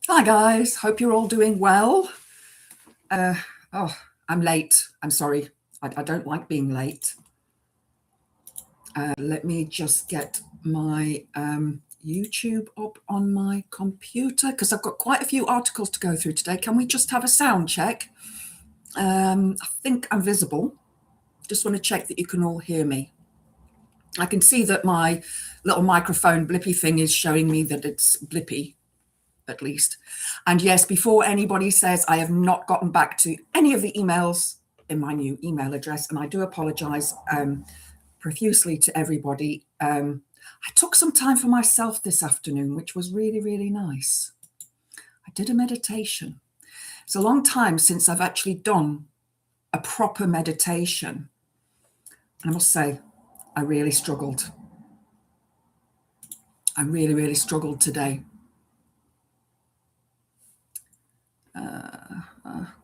Hi guys, hope you're all doing well. Oh, I'm late. I'm sorry. I don't like being late. Let me just get my YouTube up on my computer because I've got quite a few articles to go through today. Can we just have a sound check? I think I'm visible. Just want to check that you can all hear me. I can see that my little microphone blippy thing is showing me that it's blippy, at least. And yes, before anybody says, I have not gotten back to any of the emails in my new email address, and I do apologize profusely to everybody. I took some time for myself this afternoon, which was really, really nice. I did a meditation. It's a long time since I've actually done a proper meditation. And I must say, I really struggled. I really, really struggled today.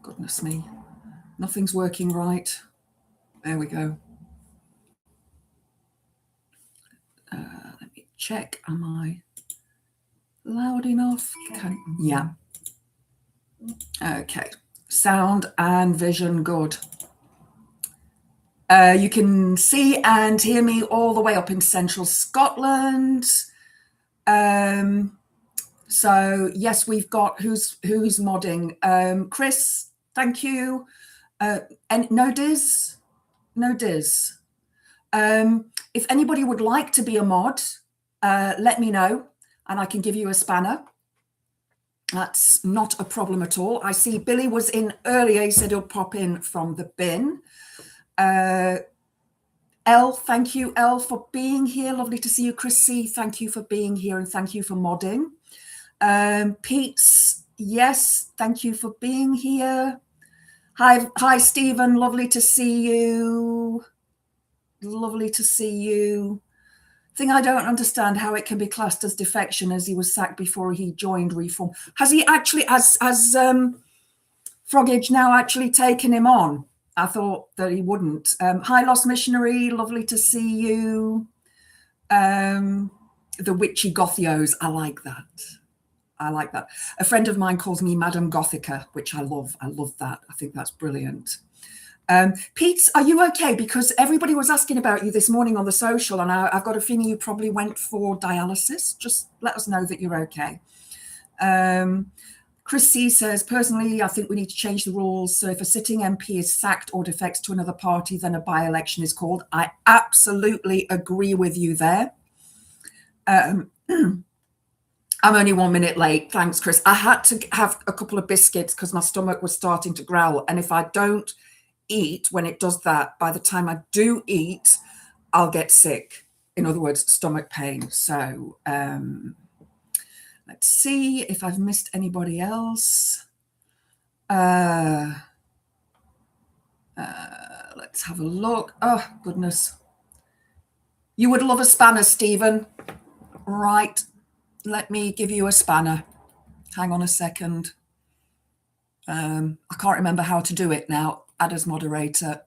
Goodness me. Nothing's working right. There we go. Let me check. Am I loud enough? Yeah. Okay. Sound and vision good. You can see and hear me all the way up in central Scotland. So yes, we've got who's modding. Chris, thank you. And no Diz. If anybody would like to be a mod, let me know and I can give you a spanner. That's not a problem at all. I see Billy was in earlier. He said he'll pop in from the bin. Elle, thank you, Elle, for being here. Lovely to see you. Chris C, thank you for being here and thank you for modding. Pete's, yes, thank you for being here. Hi, Stephen. Lovely to see you. Lovely to see you. Thing I don't understand how it can be classed as defection, as he was sacked before he joined Reform. Has he actually, has Froggage now actually taken him on? I thought that he wouldn't. Hi, Lost Missionary. Lovely to see you. The Witchy Gothios. I like that. I like that. A friend of mine calls me Madam Gothica, which I love. I love that. I think that's brilliant. Pete, are you okay? Because everybody was asking about you this morning on the social, and I've got a feeling you probably went for dialysis. Just let us know that you're okay. Chris C says, personally, I think we need to change the rules. So if a sitting MP is sacked or defects to another party, then a by-election is called. I absolutely agree with you there. I'm only 1 minute late. Thanks, Chris. I had to have a couple of biscuits because my stomach was starting to growl. And if I don't eat when it does that, by the time I do eat, I'll get sick. In other words, stomach pain. So let's see if I've missed anybody else. Let's have a look. Oh, goodness. You would love a spanner, Stephen. Right. Let me give you a spanner. Hang on a second. I can't remember how to do it now. Add as moderator.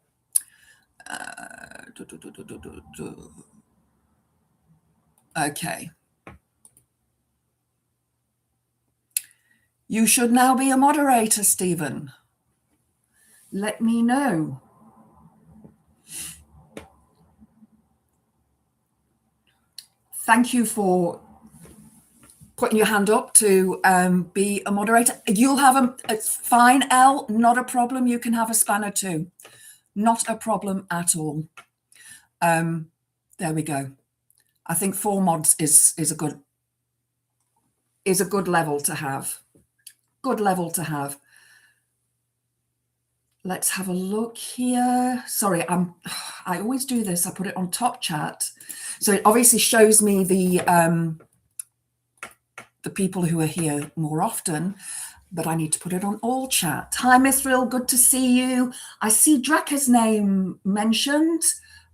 Okay. You should now be a moderator, Stephen. Let me know. Thank you for putting your hand up to be a moderator. You'll have it's fine, Elle, not a problem. You can have a spanner too. Not a problem at all. There we go. I think 4 mods is a good level to have. Good level to have. Let's have a look here. Sorry, I always do this. I put it on top chat. So it obviously shows me the people who are here more often, but I need to put it on all chat. Hi, Mithril, good to see you. I see Draka's name mentioned.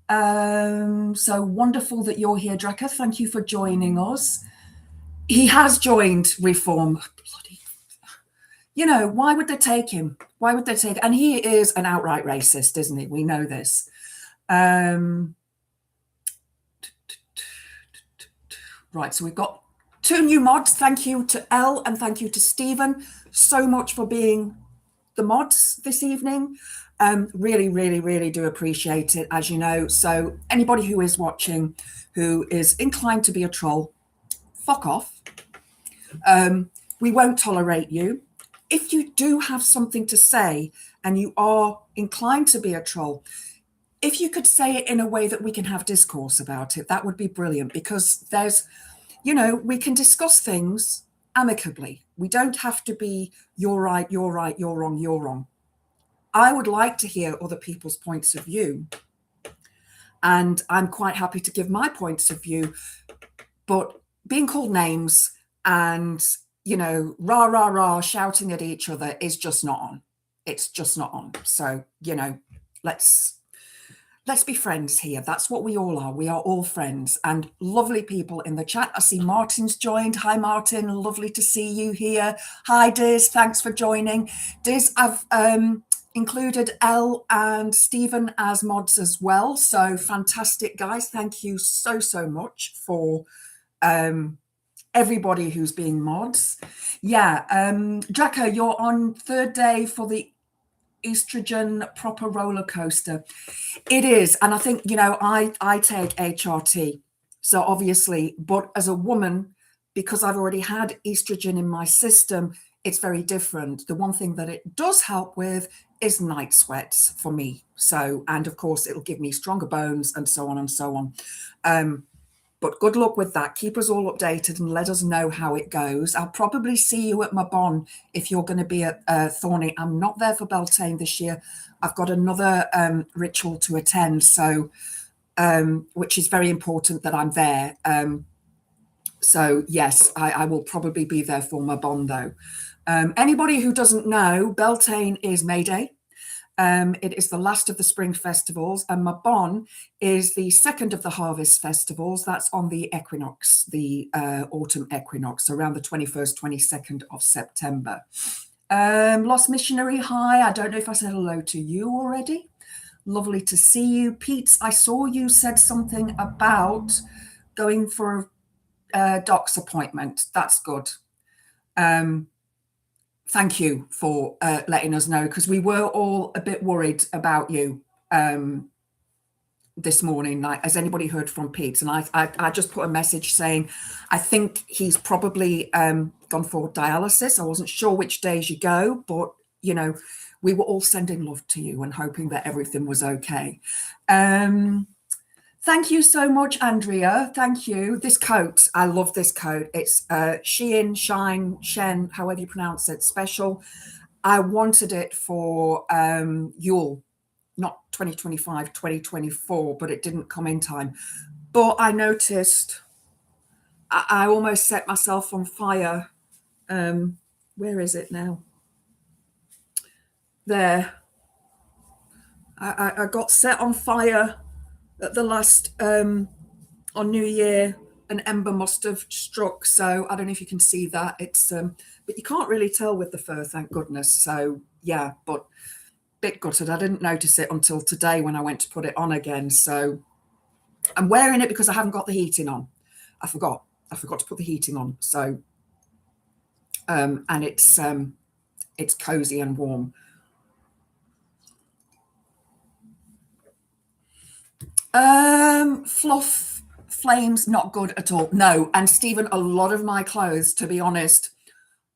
So wonderful that you're here, Draka. Thank you for joining us. He has joined Reform. Bloody, you know, why would they take him? Why would they take? And he is an outright racist, isn't he? We know this. Right, so we've got 2 new mods. Thank you to Elle and thank you to Stephen so much for being the mods this evening. Really, really, really do appreciate it, as you know. So anybody who is watching who is inclined to be a troll, fuck off. We won't tolerate you. If you do have something to say and you are inclined to be a troll, if you could say it in a way that we can have discourse about it, that would be brilliant, because there's, you know, we can discuss things amicably. We don't have to be, you're right, you're right, you're wrong, you're wrong. I would like to hear other people's points of view. And I'm quite happy to give my points of view. But being called names and, you know, rah, rah, rah, shouting at each other is just not on. It's just not on. So, you know, let's be friends here. That's what we all are. We are all friends and lovely people in the chat. I see Martin's joined. Hi, Martin. Lovely to see you here. Hi, Diz. Thanks for joining. Diz, I've included Elle and Stephen as mods as well. So fantastic, guys. Thank you so, so much for everybody who's being mods. Yeah, Draco, you're on third day for the estrogen proper roller coaster. It is. And I think, you know, I take HRT. So obviously, but as a woman, because I've already had estrogen in my system, it's very different. The one thing that it does help with is night sweats for me. So, and of course, it'll give me stronger bones and so on and so on. But good luck with that. Keep us all updated and let us know how it goes. I'll probably see you at my Bon if you're going to be at Thorney. I'm not there for Beltane this year. I've got another ritual to attend, so which is very important that I'm there. So yes, I will probably be there for my Bon though. Anybody who doesn't know, Beltane is May Day. It is the last of the spring festivals, and Mabon is the second of the harvest festivals. That's on the equinox, the autumn equinox, around the 21st, 22nd of September. Lost Missionary, hi. I don't know if I said hello to you already. Lovely to see you. Pete, I saw you said something about going for a doc's appointment. That's good. Thank you for letting us know, because we were all a bit worried about you this morning. Like, has anybody heard from Pete? And I just put a message saying, I think he's probably gone for dialysis. I wasn't sure which days you go, but, you know, we were all sending love to you and hoping that everything was okay. Thank you so much, Andrea. Thank you. This coat, I love this coat. It's Shein, Shine, Shen, however you pronounce it, special. I wanted it for Yule, not 2025, 2024, but it didn't come in time. But I noticed I almost set myself on fire. Where is it now? There. I got set on fire at the last on New Year. An ember must have struck, so I don't know if you can see that. It's but you can't really tell with the fur, thank goodness. So yeah, but bit gutted. I didn't notice it until today when I went to put it on again. So I'm wearing it because I haven't got the heating on. I forgot to put the heating on. So and it's cozy and warm. Fluff flames, not good at all. No. And Stephen, a lot of my clothes, to be honest,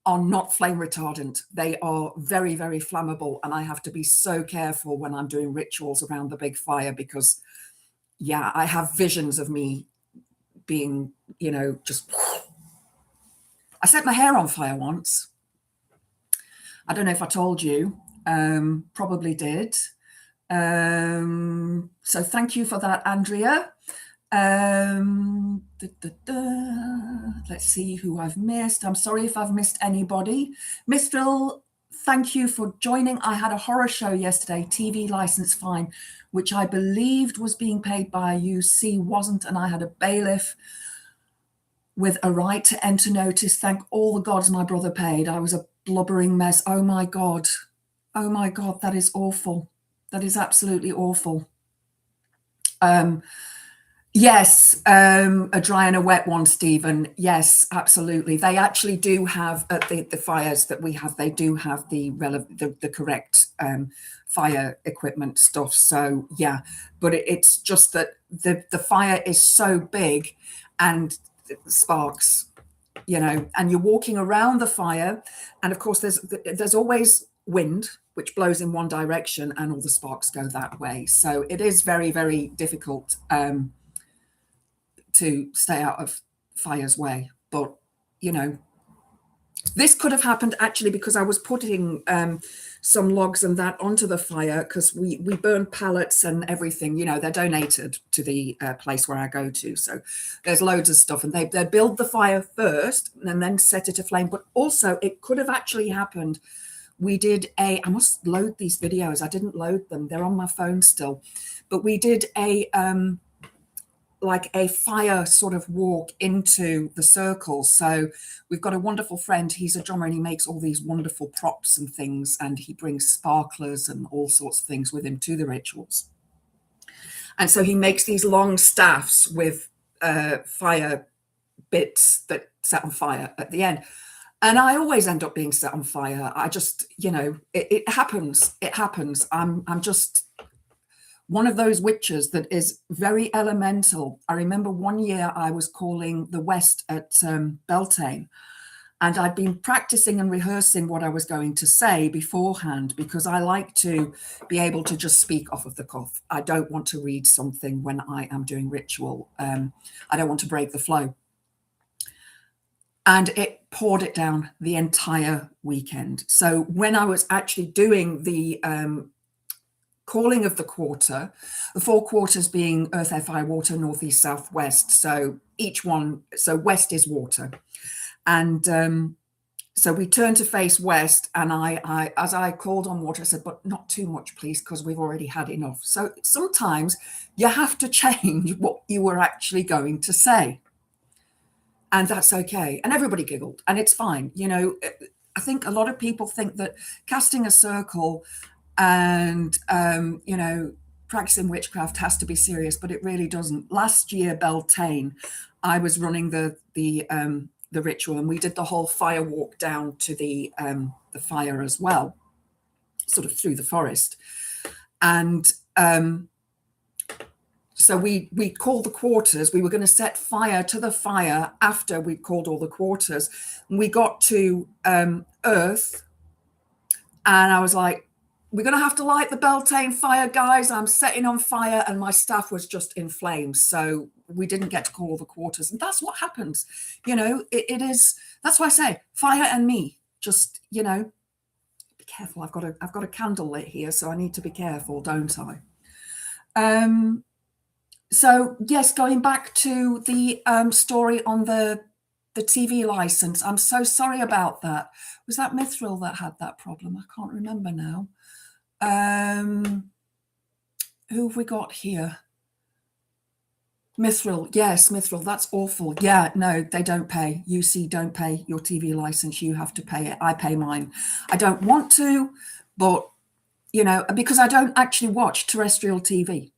are not flame retardant. They are very, very flammable. And I have to be so careful when I'm doing rituals around the big fire, because yeah, I have visions of me being, you know, just, I set my hair on fire once. I don't know if I told you, probably did. So thank you for that, Andrea. Let's see who I've missed. I'm sorry if I've missed anybody. Mistral, thank you for joining. I had a horror show yesterday, TV license fine, which I believed was being paid by UC, wasn't, and I had a bailiff with a right to enter notice. Thank all the gods my brother paid. I was a blubbering mess. Oh my God. Oh my God, that is awful. That is absolutely awful. Yes, a dry and a wet one, Stephen. Yes, absolutely. They actually do have at the fires that we have. They do have the correct fire equipment stuff. So yeah, but it's just that the fire is so big, and sparks, and you're walking around the fire, and of course there's always wind which blows in one direction, and all the sparks go that way. So it is very, very difficult. To stay out of fire's way. But, this could have happened actually because I was putting some logs and that onto the fire, because we burn pallets and everything. They're donated to the place where I go to. So there's loads of stuff, and they build the fire first and then set it aflame. But also it could have actually happened. We did I must load these videos. I didn't load them. They're on my phone still. But we did like a fire sort of walk into the circle. So we've got a wonderful friend. He's a drummer and he makes all these wonderful props and things, and he brings sparklers and all sorts of things with him to the rituals. And so he makes these long staffs with fire bits that set on fire at the end. And I always end up being set on fire. I just, it happens. It happens. I'm just one of those witches that is very elemental. I remember one year I was calling the West at Beltane, and I'd been practicing and rehearsing what I was going to say beforehand, because I like to be able to just speak off of the cuff. I don't want to read something when I am doing ritual. I don't want to break the flow. And it poured it down the entire weekend. So when I was actually doing the calling of the quarter, the 4 quarters being earth, air, fire, water, north, east, south, west. So each one, so west is water. And so we turned to face west, and I, as I called on water, I said, but not too much, please, because we've already had enough. So sometimes you have to change what you were actually going to say. And that's okay. And everybody giggled, and it's fine. I think a lot of people think that casting a circle and practicing witchcraft has to be serious, but it really doesn't. Last year, Beltane, I was running the ritual, and we did the whole fire walk down to the fire as well, sort of through the forest. And so we called the quarters. We were going to set fire to the fire after we called all the quarters. And we got to earth, and I was like, we're going to have to light the Beltane fire, guys. I'm setting on fire, and my staff was just in flames. So we didn't get to call all the quarters. And that's what happens. It is, that's why I say fire and me, just, be careful. I've got a candle lit here, so I need to be careful, don't I? So yes, going back to the story on the TV license, I'm so sorry about that. Was that Mithril that had that problem? I can't remember now. Who have we got here? Mithril. Yes, Mithril. That's awful. Yeah, no, they don't pay. UC don't pay your TV license. You have to pay it. I pay mine. I don't want to, but, because I don't actually watch terrestrial TV.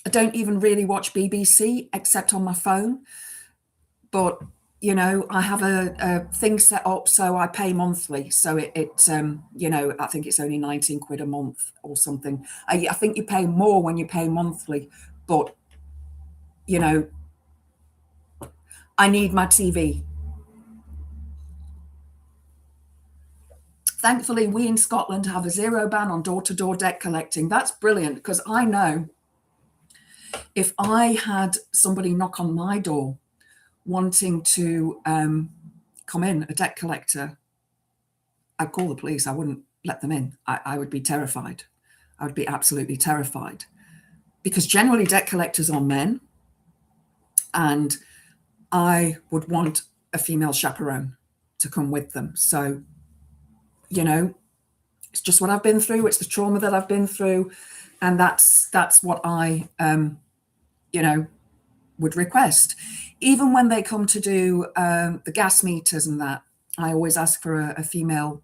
I don't even really watch BBC except on my phone. But, I have a thing set up, so I pay monthly. So I think it's only 19 quid a month or something. I think you pay more when you pay monthly, but, I need my TV. Thankfully, we in Scotland have a zero ban on door-to-door deck collecting. That's brilliant, because I know if I had somebody knock on my door wanting to come in, a deck collector, I'd call the police. I wouldn't let them in. I would be terrified. I would be absolutely terrified, because generally deck collectors are men, and I would want a female chaperone to come with them. So, it's just what I've been through. It's the trauma that I've been through, and that's what I, would request. Even when they come to do the gas meters and that, I always ask for a female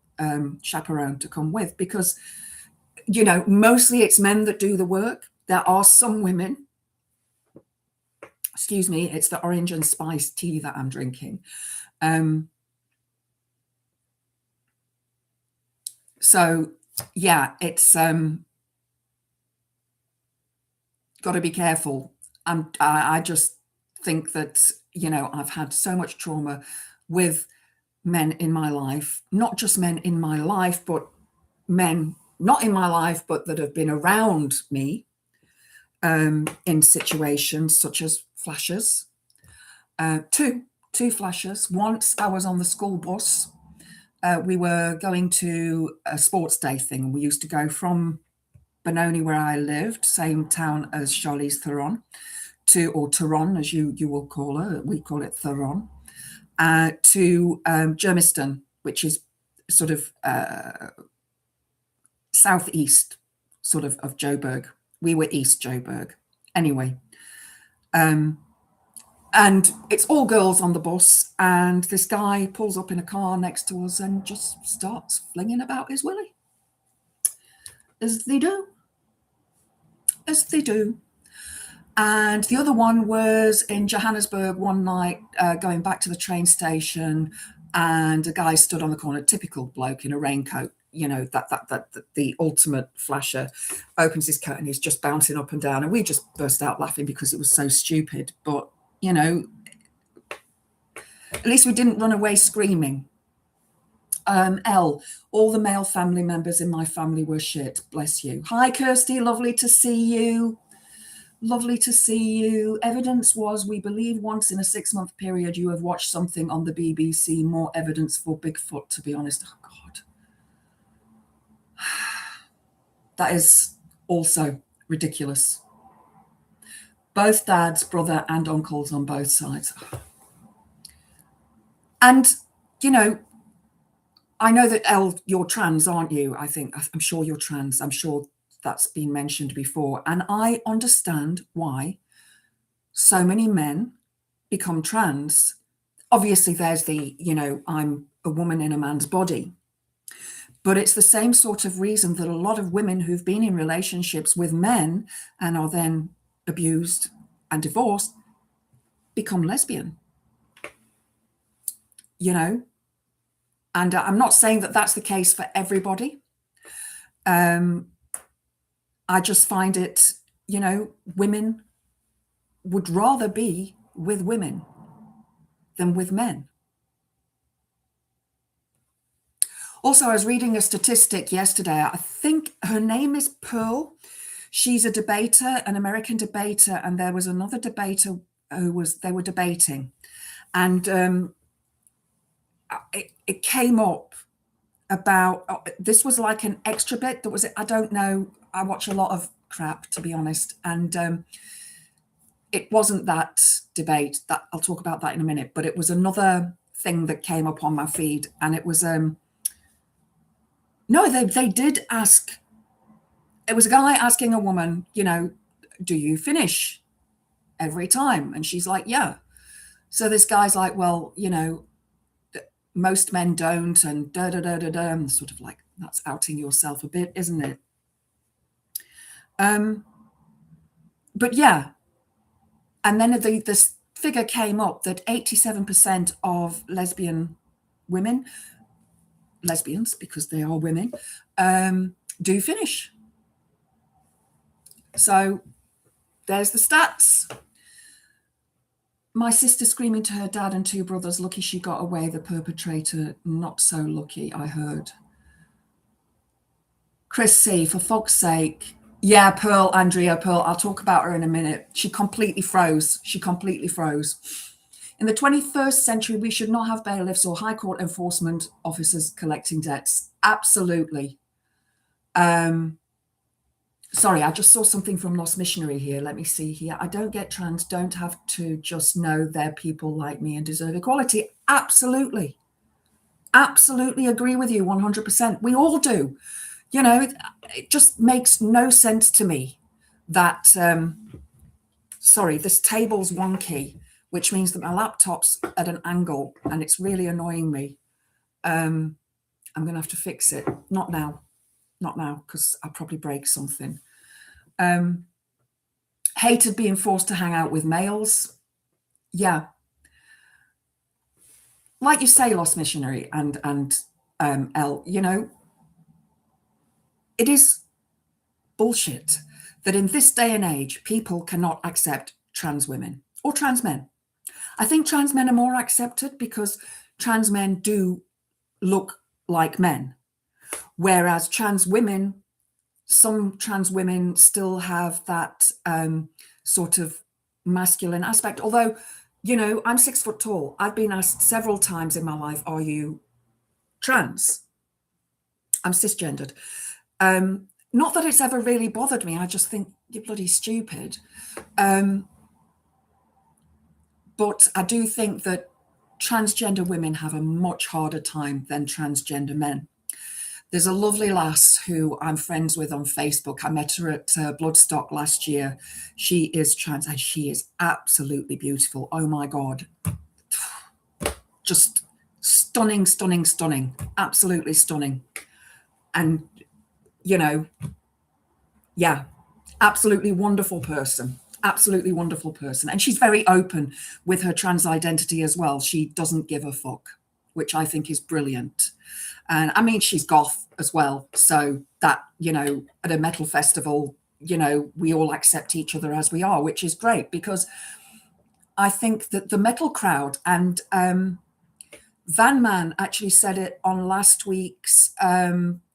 chaperone to come with, because, mostly it's men that do the work. There are some women Excuse me, it's the orange and spice tea that I'm drinking. So yeah, it's got to be careful. I just think that, you know, I've had so much trauma with men in my life, not just men in my life, but men not in my life, but that have been around me in situations such as flashes. Two flashes. Once I was on the school bus. We were going to a sports day thing. We used to go from Benoni, where I lived, same town as Charlize Theron, or Theron, as you will call her. We call it Theron, to Germiston, which is sort of southeast sort of Joburg. We were East Joburg. Anyway, and it's all girls on the bus, and this guy pulls up in a car next to us and just starts flinging about his willy. As they do. As they do. And the other one was in Johannesburg one night, going back to the train station, and a guy stood on the corner, typical bloke in a raincoat, you know, that the ultimate flasher, opens his coat and he's just bouncing up and down. And we just burst out laughing because it was so stupid. But, you know, at least we didn't run away screaming. All the male family members in my family were shit. Bless you. Hi, Kirsty. Lovely to see you. Lovely to see you. Evidence was, we believe once in a 6-month period you have watched something on the BBC. More evidence for Bigfoot, to be honest. Oh, God. That is also ridiculous. Both dads, brother and uncles on both sides. And, you know, I know that, you're trans, aren't you? I'm sure you're trans. I'm sure that's been mentioned before. And I understand why so many men become trans. Obviously, there's the, you know, I'm a woman in a man's body. But it's the same sort of reason that a lot of women who've been in relationships with men and are then abused and divorced become lesbian. You know? And I'm not saying that that's the case for everybody. I just find it, you know, women would rather be with women than with men. Also, I was reading a statistic yesterday. I think her name is Pearl. She's a debater, an American debater, and there was another debater they were debating. And it came up about, this was like an extra bit that was, I don't know, I watch a lot of crap, to be honest, and it wasn't that debate. That I'll talk about that in a minute, but it was another thing that came up on my feed, and it was no, they did ask. It was a guy asking a woman, you know, do you finish every time? And she's like, yeah. So this guy's like, well, you know, most men don't, and da da da da da. And sort of like, that's outing yourself a bit, isn't it? But yeah. And then this figure came up that 87% of lesbian women, lesbians, because they are women, do finish. So there's the stats. My sister screaming to her dad and 2 brothers, lucky she got away, the perpetrator not so lucky, I heard. Chris C, for fuck's sake. Yeah, Pearl, Andrea, Pearl, I'll talk about her in a minute. She completely froze. In the 21st century, we should not have bailiffs or high court enforcement officers collecting debts. Absolutely. Sorry, I just saw something from Lost Missionary here. Let me see here. I don't get trans, don't have to just know they're people like me and deserve equality. Absolutely. Absolutely agree with you 100%. We all do. You know, it just makes no sense to me that, sorry, this table's wonky, which means that my laptop's at an angle and it's really annoying me. I'm going to have to fix it. Not now, because I'll probably break something. Hated being forced to hang out with males. yeah, like you say, Lost Missionary and Elle, you know, it is bullshit that in this day and age, people cannot accept trans women or trans men. I think trans men are more accepted because trans men do look like men, whereas trans women, some trans women still have that sort of masculine aspect. Although, you know, I'm 6 foot tall. I've been asked several times in my life, are you trans? I'm cisgendered. Not that it's ever really bothered me. I just think you're bloody stupid. But I do think that transgender women have a much harder time than transgender men. There's a lovely lass who I'm friends with on Facebook. I met her at Bloodstock last year. She is trans and she is absolutely beautiful. Oh my God. Just stunning, stunning, stunning. Absolutely stunning. And, you know, yeah, absolutely wonderful person. Absolutely wonderful person. And she's very open with her trans identity as well. She doesn't give a fuck, which I think is brilliant. And I mean, she's goth as well. So that, you know, at a metal festival, you know, we all accept each other as we are, which is great because I think that the metal crowd and Van Man actually said it on last week's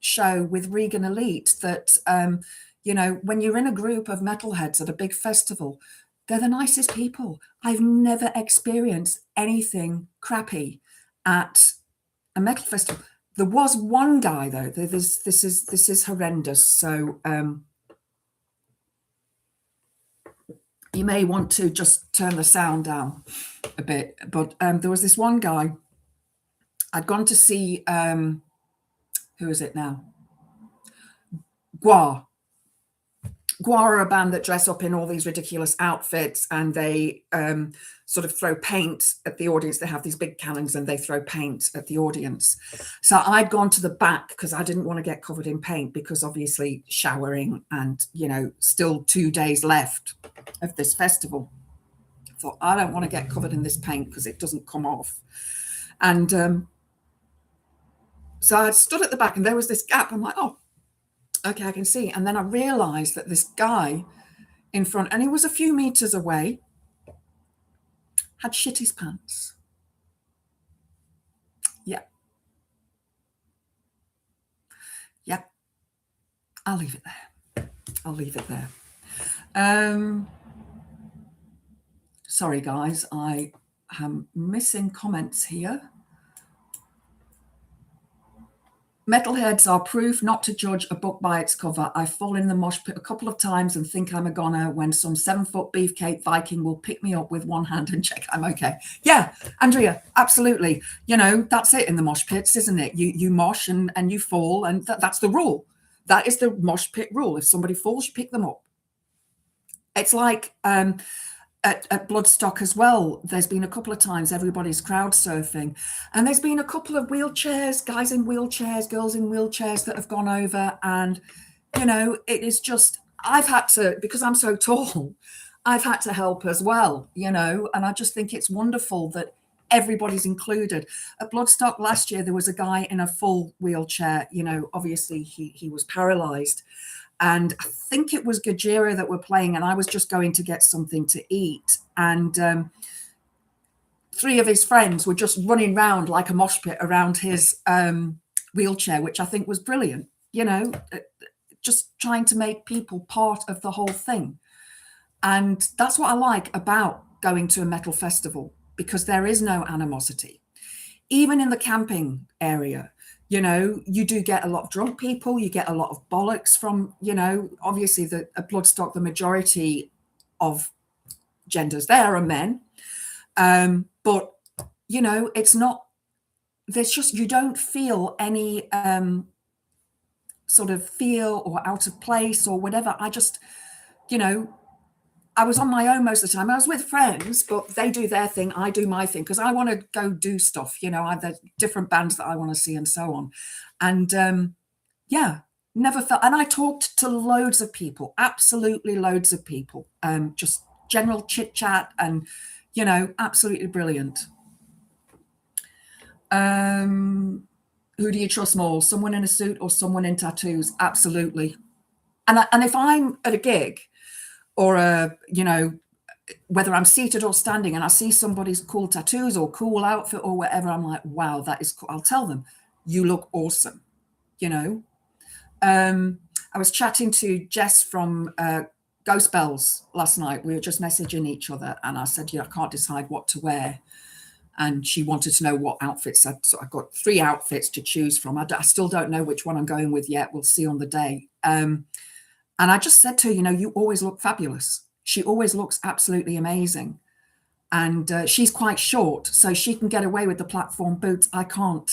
show with Regan Elite that, you know, when you're in a group of metalheads at a big festival, they're the nicest people. I've never experienced anything crappy at a metal festival. There was one guy though. This is horrendous. So you may want to just turn the sound down a bit. But there was this one guy. I'd gone to see who is it now? Gua. Gua are a band that dress up in all these ridiculous outfits and they sort of throw paint at the audience. They have these big cannons and they throw paint at the audience. So I'd gone to the back because I didn't want to get covered in paint because obviously showering and, you know, still 2 days left of this festival. I thought, I don't want to get covered in this paint because it doesn't come off. And so I stood at the back and there was this gap. I'm like, oh, okay, I can see. And then I realized that this guy in front, and he was a few meters away, had shit his pants. Yeah. Yeah. I'll leave it there. I'll leave it there. Sorry, guys. I am missing comments here. Metalheads are proof not to judge a book by its cover. I've fallen in the mosh pit a couple of times and think I'm a goner when some 7-foot beefcake Viking will pick me up with one hand and check I'm okay. Yeah, Andrea, absolutely. You know, that's it in the mosh pits, isn't it? You mosh and you fall, and that's the rule. That is the mosh pit rule. If somebody falls, you pick them up. It's like at Bloodstock as well, there's been a couple of times everybody's crowd surfing, and there's been a couple of wheelchairs, guys in wheelchairs, girls in wheelchairs that have gone over, and you know, it is just, I've had to, because I'm so tall, I've had to help as well, you know, and I just think it's wonderful that everybody's included. At Bloodstock last year, there was a guy in a full wheelchair, you know, obviously he was paralyzed. And I think it was Gajira that were playing, and I was just going to get something to eat. And 3 of his friends were just running around like a mosh pit around his wheelchair, which I think was brilliant. You know, just trying to make people part of the whole thing. And that's what I like about going to a metal festival, because there is no animosity. Even in the camping area, you know, you do get a lot of drunk people, you get a lot of bollocks from, you know, obviously at Bloodstock, the majority of genders there are men. But, you know, it's not, there's just, you don't feel any sort of fear or out of place or whatever. I just, you know, I was on my own most of the time. I was with friends, but they do their thing, I do my thing, because I want to go do stuff. You know, I have the different bands that I want to see and so on. And yeah, never felt. And I talked to loads of people, absolutely loads of people, just general chit chat and, You know, absolutely brilliant. Who do you trust more, someone in a suit or someone in tattoos? Absolutely. And if I'm at a gig or you know, whether I'm seated or standing, and I see somebody's cool tattoos or cool outfit or whatever, I'm like, wow, that is cool. I'll tell them, you look awesome. You know, I was chatting to Jess from Ghost Bells last night. We were just messaging each other, and I said, I can't decide what to wear. And she wanted to know what outfits. So I've got 3 outfits to choose from. I still don't know which one I'm going with yet. We'll see on the day. And I just said to her, you always look fabulous. She always looks absolutely amazing. And she's quite short, so she can get away with the platform boots. I can't.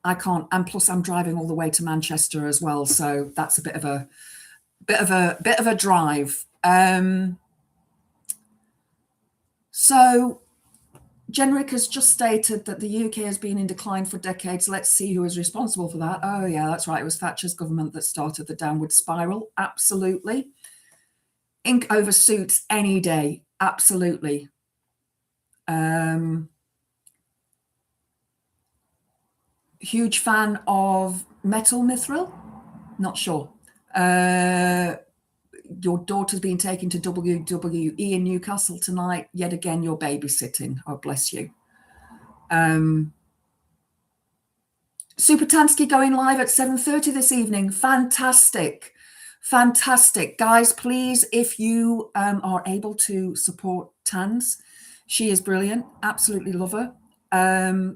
And plus I'm driving all the way to Manchester as well. So that's a bit of a drive. So Jenrick has just stated that the UK has been in decline for decades. Let's see who is responsible for that. Oh, yeah, that's right. It was Thatcher's government that started the downward spiral. Absolutely. Ink over suits any day. Absolutely. Huge fan of Metal Mithril. Not sure. Your daughter's being taken to WWE in Newcastle tonight. Yet again, you're babysitting. Oh, bless you. Super Tansky going live at 7:30 this evening. Fantastic. Fantastic. Guys, please, if you are able to support Tans, she is brilliant. Absolutely love her.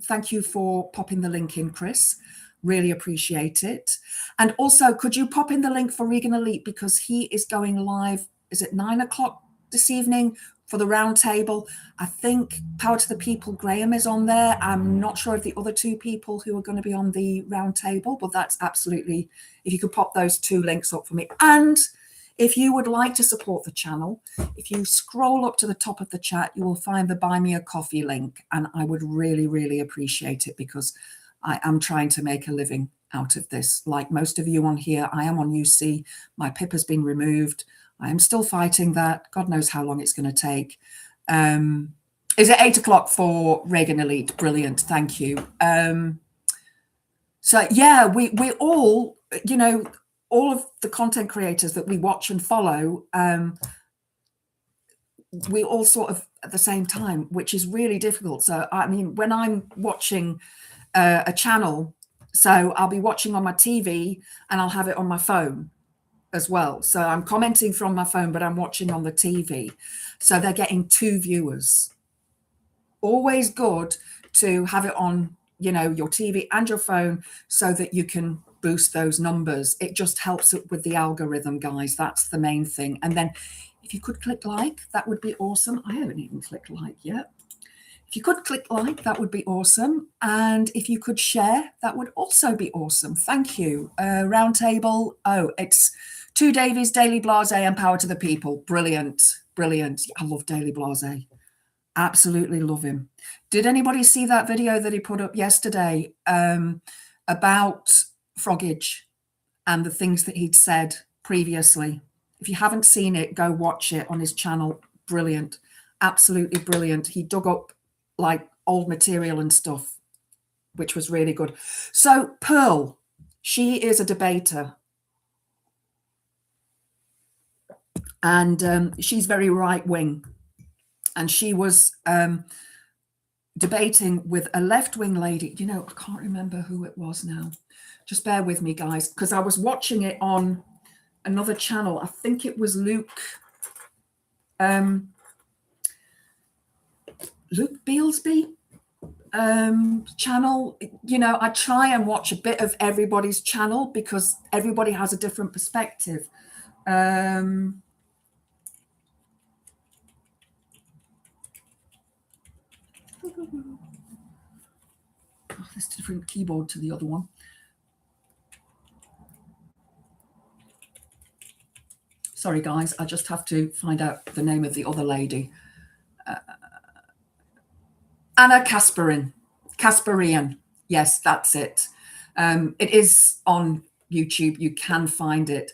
Thank you for popping the link in, Chris. Really appreciate it. And also, could you pop in the link for Regan Elite, because he is going live, is it 9 o'clock this evening for the round table? I think Power to the People, Graham, is on there. I'm not sure of the other 2 people who are going to be on the round table, but that's absolutely, if you could pop those 2 links up for me. And if you would like to support the channel, if you scroll up to the top of the chat, you will find the Buy Me a Coffee link. And I would really, really appreciate it, because I am trying to make a living out of this. Like most of you on here, I am on UC. My PIP has been removed. I am still fighting that. God knows how long it's going to take. Is it 8 o'clock for Reagan Elite? Brilliant. Thank you. So yeah, we all, all of the content creators that we watch and follow, we all sort of at the same time, which is really difficult. So, I mean, when I'm watching a channel, so I'll be watching on my TV and I'll have it on my phone as well. So I'm commenting from my phone, but I'm watching on the TV. So they're getting 2 viewers. Always good to have it on, your TV and your phone, so that you can boost those numbers. It just helps it with the algorithm, guys. That's the main thing. And then if you could click like, that would be awesome. I haven't even clicked like yet. If you could click like, that would be awesome. And if you could share, that would also be awesome. Thank you. Roundtable. Oh, it's 2 Davies, Daily Blase, and Power to the People. Brilliant. Brilliant. I love Daily Blase. Absolutely love him. Did anybody see that video that he put up yesterday about Froggage and the things that he'd said previously? If you haven't seen it, go watch it on his channel. Brilliant. Absolutely brilliant. He dug up like old material and stuff, which was really good. So Pearl, she is a debater. And she's very right-wing. And she was debating with a left-wing lady. I can't remember who it was now. Just bear with me, guys, because I was watching it on another channel. I think it was Luke Bealsby channel. I try and watch a bit of everybody's channel because everybody has a different perspective. There's a different keyboard to the other one. Sorry, guys, I just have to find out the name of the other lady. Anna Kasparian. Yes, that's it. It is on YouTube. You can find it.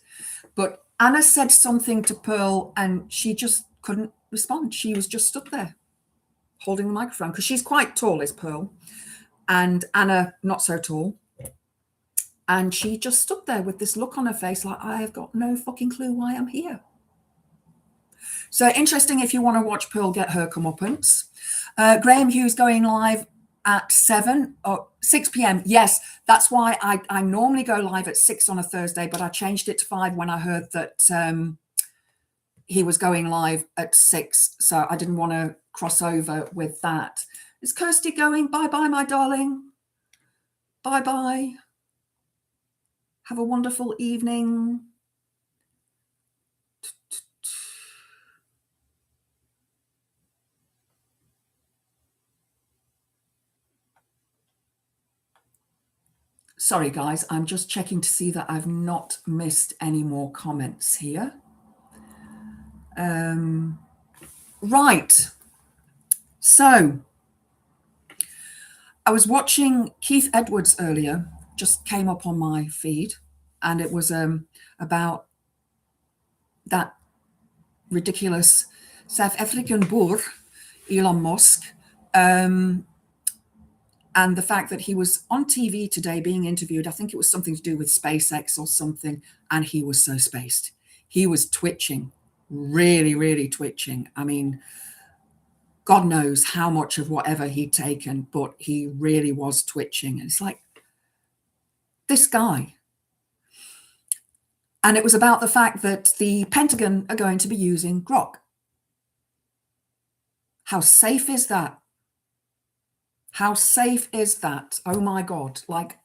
But Anna said something to Pearl and she just couldn't respond. She was just stood there. holding the microphone, because she's quite tall, is Pearl, and Anna not so tall. And she just stood there with this look on her face like, I have got no fucking clue why I'm here. So interesting if you want to watch Pearl get her comeuppance. Graham Hughes going live at 6 p.m. Yes, that's why I normally go live at 6 on a Thursday, but I changed it to 5 when I heard that he was going live at 6. So I didn't want to cross over with that. Is Kirsty going? Bye-bye, my darling. Bye-bye. Have a wonderful evening. Sorry, guys, I'm just checking to see that I've not missed any more comments here. Right. So I was watching Keith Edwards earlier, just came up on my feed, and it was about that ridiculous South African boer, Elon Musk, and the fact that he was on TV today being interviewed. I think it was something to do with SpaceX or something, and he was so spaced. He was twitching, really, really twitching. I mean, God knows how much of whatever he'd taken, but he really was twitching. And it's like, this guy. And it was about the fact that the Pentagon are going to be using grok. How safe is that? How safe is that? Oh my God. Like,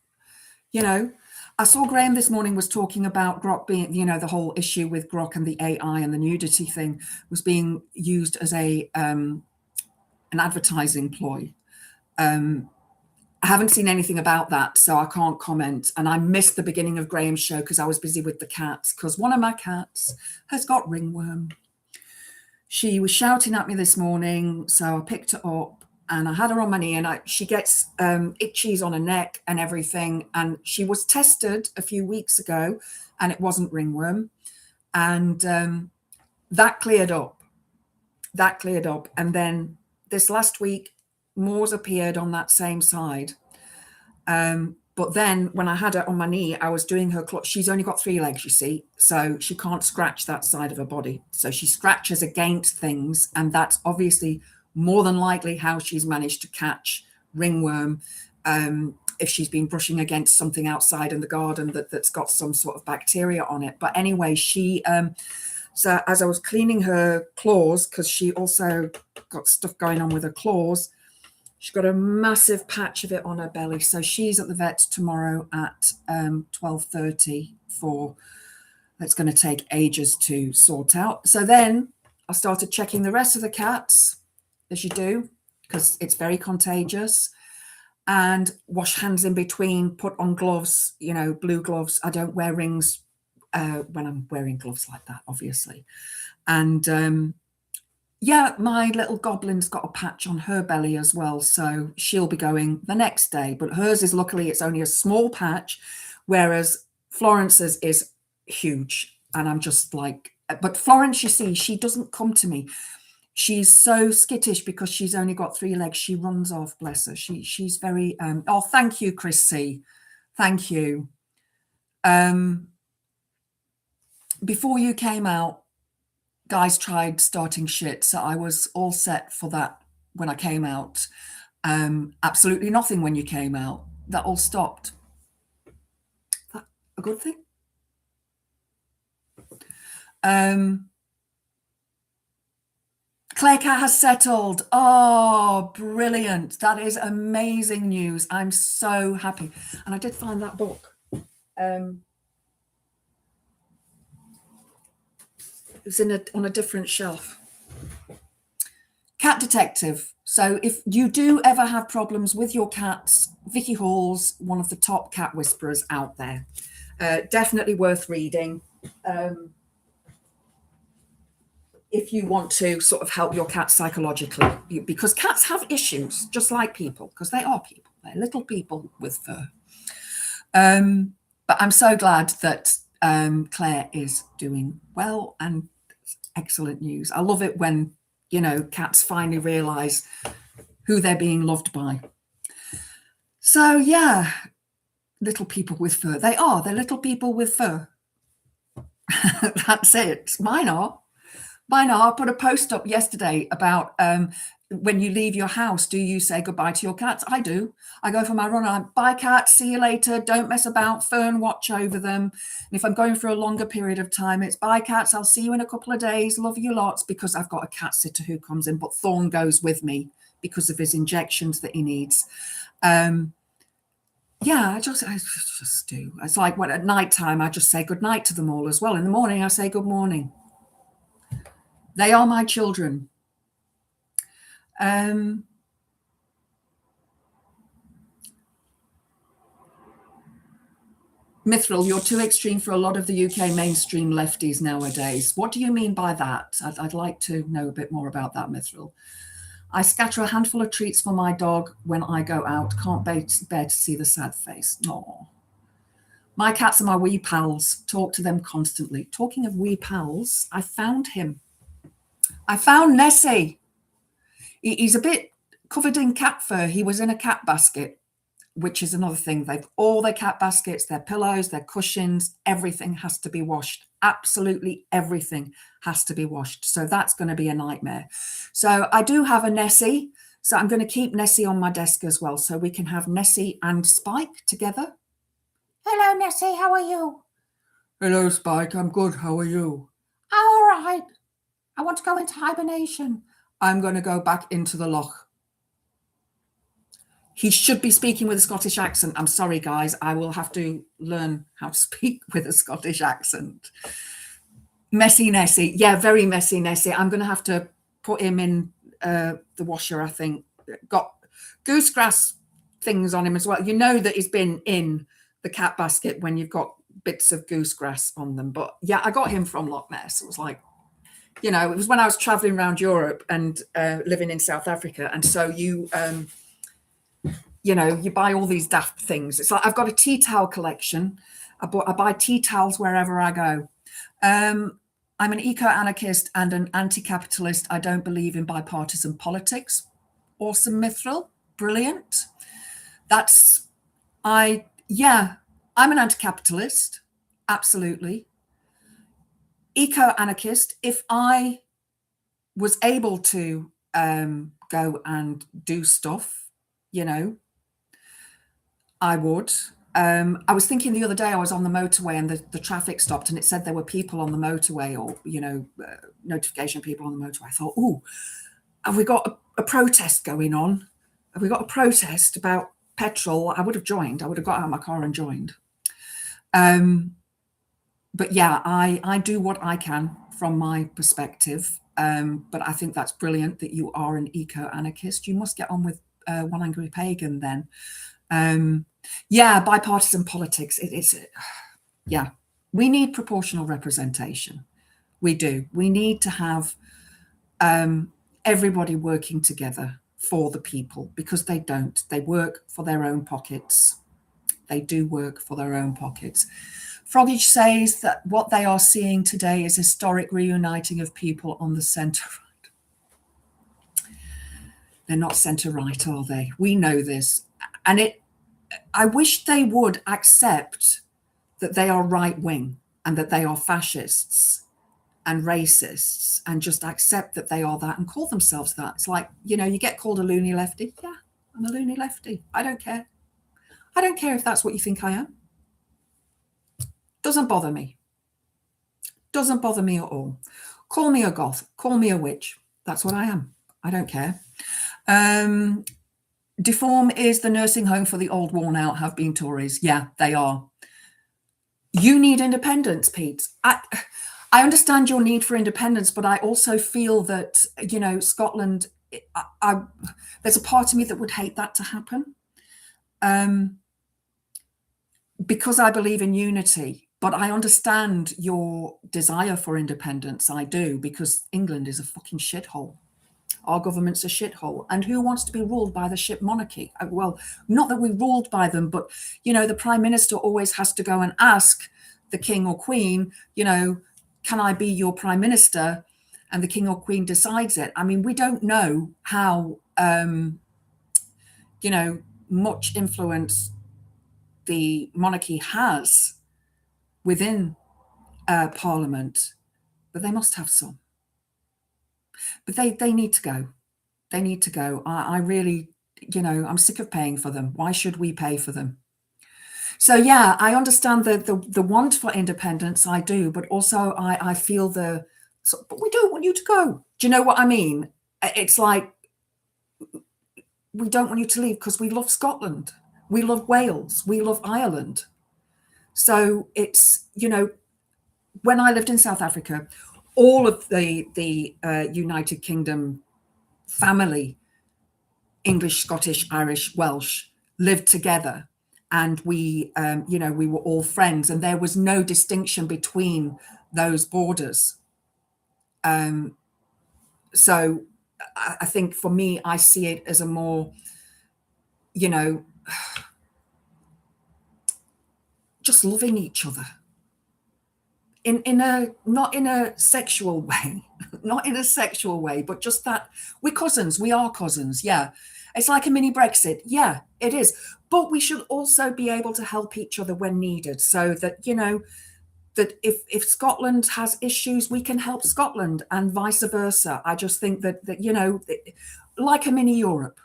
you know, I saw Graham this morning was talking about grok being, you know, the whole issue with grok and the AI and the nudity thing was being used as a an advertising ploy. I haven't seen anything about that, so I can't comment. And I missed the beginning of Graham's show because I was busy with the cats, because one of my cats has got ringworm. She was shouting at me this morning, so I picked her up and I had her on my knee, and she gets itchies on her neck and everything. And she was tested a few weeks ago and it wasn't ringworm. And that cleared up. That cleared up. And then this last week, more's appeared on that same side. But then when I had her on my knee, I was doing her claw. She's only got 3 legs, you see, so she can't scratch that side of her body. So she scratches against things, and that's obviously more than likely how she's managed to catch ringworm, if she's been brushing against something outside in the garden that's got some sort of bacteria on it. But anyway, she so as I was cleaning her claws, because she also got stuff going on with her claws, she's got a massive patch of it on her belly. So she's at the vet tomorrow at 12:30 for, it's going to take ages to sort out. So then I started checking the rest of the cats, as you do, because it's very contagious, and wash hands in between, put on gloves, you know, blue gloves. I don't wear rings when I'm wearing gloves like that, obviously. And yeah, my little goblin's got a patch on her belly as well, so she'll be going the next day. But hers is, luckily, it's only a small patch, whereas Florence's is huge. And I'm just like, but Florence, you see, she doesn't come to me. She's so skittish because she's only got 3 legs. She runs off, bless her. She's very, oh, thank you, Chris C. Thank you. Before you came out, guys tried starting shit, so I was all set for that when I came out. Absolutely nothing when you came out. That all stopped. Is that a good thing? Claire Cat has settled. Oh, brilliant. That is amazing news. I'm so happy. And I did find that book. It was on a different shelf. Cat Detective. So if you do ever have problems with your cats, Vicky Hall's one of the top cat whisperers out there. Definitely worth reading. If you want to sort of help your cat psychologically, because cats have issues, just like people, because they are people. They're little people with fur. But I'm so glad that Claire is doing well, and excellent news. I love it when, you know, cats finally realise who they're being loved by. So yeah, little people with fur. They're little people with fur. That's it. Mine are. I put a post up yesterday about when you leave your house, do you say goodbye to your cats? I do. I go for my run. I'm bye cats, see you later. Don't mess about. Fern watch over them. And if I'm going for a longer period of time, it's bye cats. I'll see you in a couple of days. Love you lots, because I've got a cat sitter who comes in, but Thorn goes with me because of his injections that he needs. Yeah, I just do. It's like when at night time, I just say good night to them all as well. In the morning, I say good morning. They are my children. Mithril, you're too extreme for a lot of the UK mainstream lefties nowadays. What do you mean by that? I'd like to know a bit more about that, Mithril. I scatter a handful of treats for my dog when I go out. Can't bear to see the sad face. Aww. My cats are my wee pals. Talk to them constantly. Talking of wee pals, I found him. I found Nessie. He's a bit covered in cat fur. He was in a cat basket, which is another thing. They've all their cat baskets, their pillows, their cushions, everything has to be washed. Absolutely everything has to be washed. So that's going to be a nightmare. So I do have a Nessie. So I'm going to keep Nessie on my desk as well. So we can have Nessie and Spike together. Hello, Nessie. How are you? Hello, Spike. I'm good. How are you? All right. I want to go into hibernation. I'm going to go back into the loch. He should be speaking with a Scottish accent. I'm sorry, guys. I will have to learn how to speak with a Scottish accent. Messy Nessie. Yeah, very messy Nessie. I'm going to have to put him in the washer, I think. Got goosegrass things on him as well. You know that he's been in the cat basket when you've got bits of goosegrass on them. But yeah, I got him from Loch Ness. It was like, you know, it was when I was traveling around Europe and living in South Africa. And so you know, you buy all these daft things. It's like I've got a tea towel collection. I buy tea towels wherever I go. I'm an eco-anarchist and an anti-capitalist. I don't believe in bipartisan politics. Awesome, Mithril. Brilliant. I'm an anti-capitalist. Absolutely. Eco-anarchist. If I was able to go and do stuff, you know, I would. I was thinking the other day, I was on the motorway and the traffic stopped and it said there were people on the motorway, or, you know, notification people on the motorway. I thought, oh, have we got a protest going on? Have we got a protest about petrol? I would have joined. I would have got out of my car and joined. But yeah, I do what I can from my perspective. But I think that's brilliant that you are an eco-anarchist. You must get on with One Angry Pagan then. Yeah, bipartisan politics. Yeah, we need proportional representation. We do. We need to have everybody working together for the people, because they don't. They work for their own pockets. They do work for their own pockets. Froggage says that what they are seeing today is historic reuniting of people on the centre right. They're not centre right, are they? We know this. And I wish they would accept that they are right wing and that they are fascists and racists, and just accept that they are that and call themselves that. It's like, you know, you get called a loony lefty. Yeah, I'm a loony lefty. I don't care. I don't care if that's what you think I am. Doesn't bother me. Doesn't bother me at all. Call me a goth. Call me a witch. That's what I am. I don't care. Deform is the nursing home for the old worn out, have been Tories. Yeah, they are. You need independence, Pete. I understand your need for independence, but I also feel that, you know, Scotland, there's a part of me that would hate that to happen. Because I believe in unity, but I understand your desire for independence. I do, because England is a fucking shithole. Our government's a shithole. And who wants to be ruled by the shit monarchy? Well, not that we're ruled by them, but, you know, the prime minister always has to go and ask the king or queen, you know, can I be your prime minister? And the king or queen decides it. I mean, we don't know how much influence the monarchy has within Parliament, but they must have some. But they need to go. They need to go. I really, I'm sick of paying for them. Why should we pay for them? So yeah, I understand the want for independence. I do, but also I feel but we don't want you to go. Do you know what I mean? It's like, we don't want you to leave because we love Scotland, we love Wales, we love Ireland. So it's, when I lived in South Africa, all of the United Kingdom family, English, Scottish, Irish, Welsh, lived together, and we were all friends, and there was no distinction between those borders. So I think for me, I see it as a more, just loving each other in a, not in a sexual way, not in a sexual way, but just that we're cousins, we are cousins. Yeah. It's like a mini Brexit. Yeah, it is. But we should also be able to help each other when needed, so that, that if Scotland has issues, we can help Scotland, and vice versa. I just think that like a mini Europe.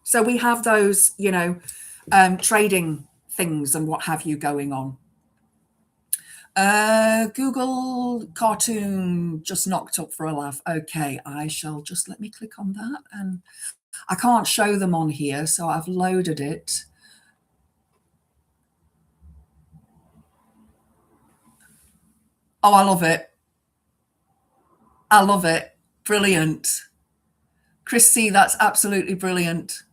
So we have those, trading things and what have you going on. Google cartoon just knocked up for a laugh. Okay, I shall just, let me click on that, and I can't show them on here, so I've loaded it. Oh, I love it. I love it. Brilliant. Chris C, that's absolutely brilliant.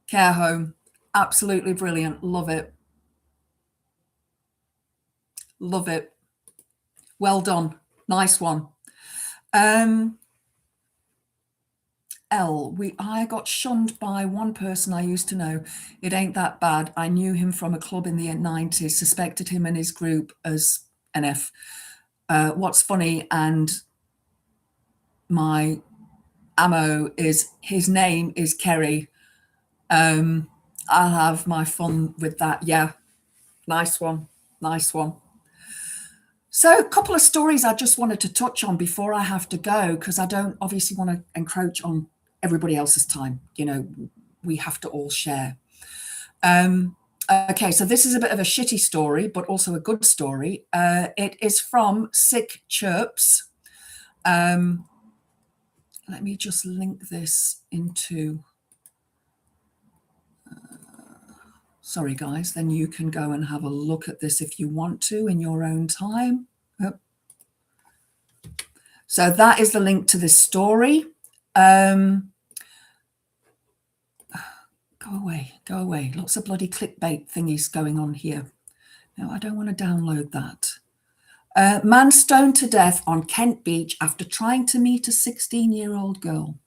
Care home, absolutely brilliant. Love it. Love it. Well done. Nice one. I got shunned by one person I used to know. It ain't that bad. I knew him from a club in the 90s, suspected him and his group as NF. What's funny, and my ammo is, his name is Kerry. I'll have my fun with that. Yeah. Nice one. Nice one. So a couple of stories I just wanted to touch on before I have to go, because I don't obviously want to encroach on everybody else's time. We have to all share. Okay, so this is a bit of a shitty story, but also a good story. It is from Sick Chirps. Let me just link this into... sorry, guys, then you can go and have a look at this if you want to in your own time. Oh. So that is the link to this story. Go away. Lots of bloody clickbait thingies going on here. No, I don't want to download that. Man stoned to death on Kent Beach after trying to meet a 16-year-old girl.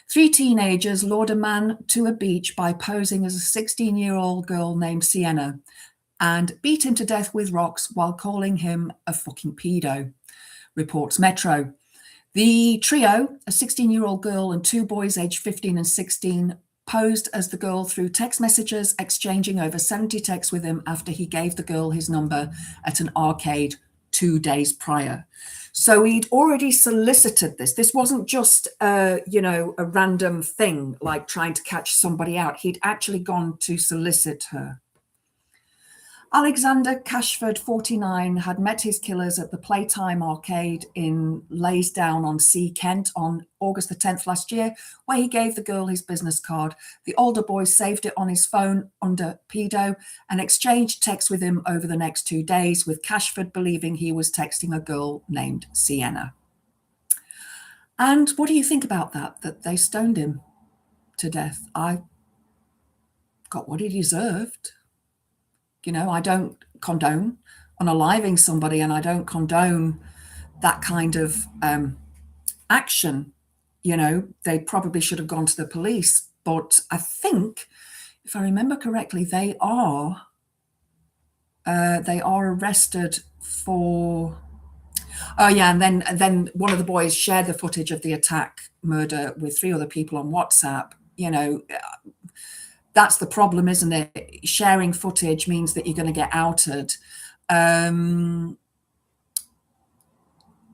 3 teenagers lured a man to a beach by posing as a 16-year-old girl named Sienna and beat him to death with rocks while calling him a fucking pedo, reports Metro. The trio, a 16-year-old girl and 2 boys aged 15 and 16, posed as the girl through text messages, exchanging over 70 texts with him after he gave the girl his number at an arcade 2 days prior. So he'd already solicited this. This wasn't just, a random thing like trying to catch somebody out. He'd actually gone to solicit her. Alexander Cashford, 49, had met his killers at the Playtime Arcade in Laysdown-on-Sea, Kent, on August the 10th last year, where he gave the girl his business card. The older boy saved it on his phone under pedo and exchanged texts with him over the next 2 days, with Cashford believing he was texting a girl named Sienna. And what do you think about that they stoned him to death? I got what he deserved. I don't condone unaliving somebody, and I don't condone that kind of action. They probably should have gone to the police. But I think, if I remember correctly, they are arrested for... Oh yeah, and then one of the boys shared the footage of the attack murder with 3 other people on WhatsApp. You know, that's the problem, isn't it? Sharing footage means that you're going to get outed.